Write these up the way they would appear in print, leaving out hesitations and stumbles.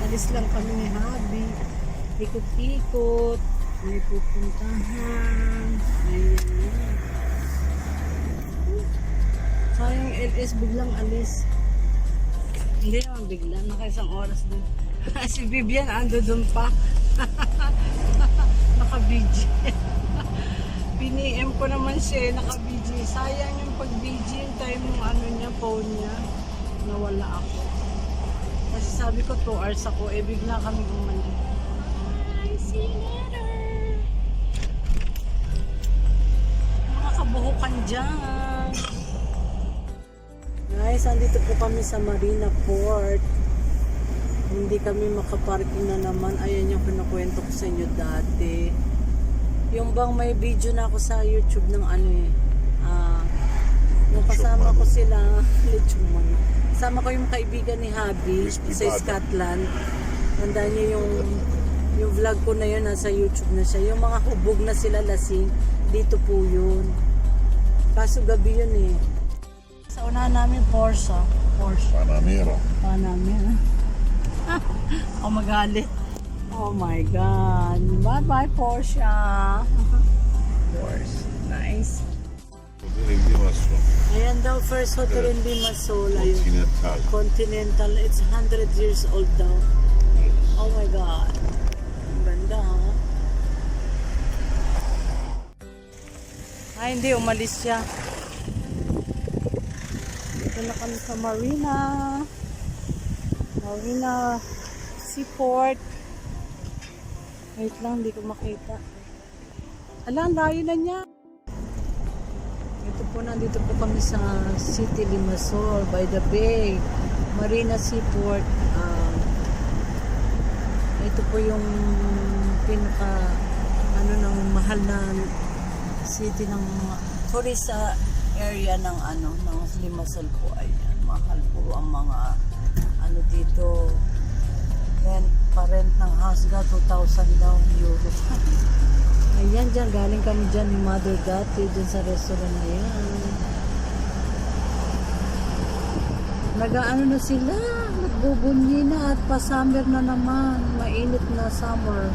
Alis lang kami ni Habi. Ikot-ikot. May pupuntahan. Ayan. Sayang LS biglang alis. Hindi naman bigla. Naka-isang oras din. Si Vivian ando dun pa. Naka-BG. Pini-M ko naman siya. Naka-BG. Sayang yung pag-BG yung time ng ano niya, phone niya. Nawala ako. Kasi sabi ko 2 hours ako. Eh bigla kami umalis. Bye! See you later! Mga kabuhukan dyan. Guys, andito po kami sa Marina Port. Hindi kami makaparking na naman. Ayan yung kinukwento ko sa inyo dati. Yung bang may video na ako sa YouTube ng ano eh. Yung kasama ko sila. Kasama ko yung kaibigan ni Habi sa Scotland. Tandaan niyo yung vlog ko na yun. Nasa YouTube na siya. Yung mga hubog na sila lasing. Dito po yun. Kaso gabi yun eh. Sa unahan namin Porsche. Panamera. Ako magalit. Oh my God. Bye-bye, Porsche. Nice. Hotel in Limassol. Ayan daw, first hotel in Limassol. Continental. Continental. It's 100 years old daw. Oh my God. Ang ganda, ha? Ay, hindi. Umalis siya. Ito na kami sa Marina. Marina Seaport. Wait lang, hindi ko makita. Alang, layo na niya. Ito po, nandito po kami sa City Limassol by the bay. Marina Seaport. Ito po yung pinaka ng mahal na city ng tourist area ng ng Limassol po. Ayan, mahal po ang mga dito. Rent ng house ga 2,000 daw euro. Ayan, dyan galing kami dyan ni Mother dati dyan sa restaurant na yan. Nag-ano na sila, nagbubunyi na at pa-summer na naman, mainit na summer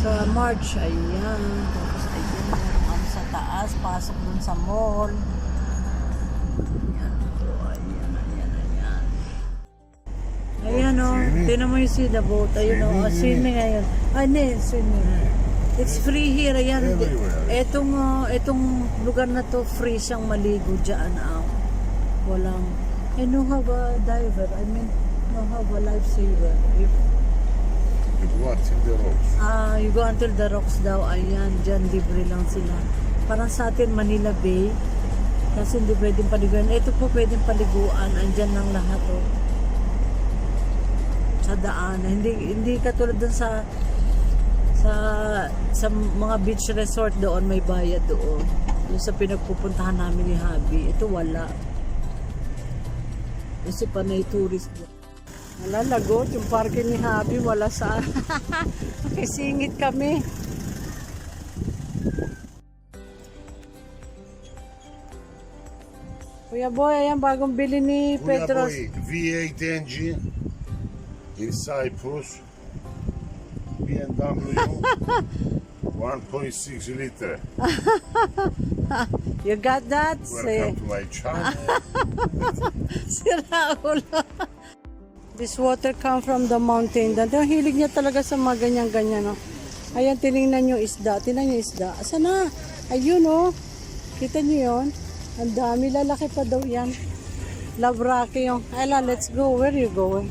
sa March. Ayan, tapos ayan ang sa taas, pasok dun sa mall. Ayan o, tinan mo yung see the boat. Ayun o, swimming ngayon. Ay, hindi, swimming. It's free here. Ayan, etong lugar na to, free siyang maligo dyan. Walang, no have a diver. I mean, no have a lifesaver. You go until the rocks. You go until the rocks daw. Ayan, dyan, libre lang sila. Parang sa atin, Manila Bay. Kasi hindi pwedeng paliguan. Ito po pwedeng paliguan. Andyan lang lahat o. Sa daan, hindi katulad dun sa mga beach resort doon may bayad doon. Yung sa pinagpupuntahan namin ni Habi, ito wala. Kasi panay tourist doon. Wala, lagot yung parking ni Habi, wala sa nakisingit kami. Kuya Boy, ayan bagong bili ni Petros. V8 engine in Cyprus, BMW 1.6 liter. You got that? Welcome to my channel. Sira ulo. This water come from the mountain. Dante, ang hilig niya talaga sa mga ganyan-ganyan. No? Ayan, tinignan yung isda. Tingnan yung isda. Asa na? Ayun, oh. Kita niyo yun? Ang dami. Lalaki pa daw yan. Love Rocky yung. Ayla, let's go. Where are you going?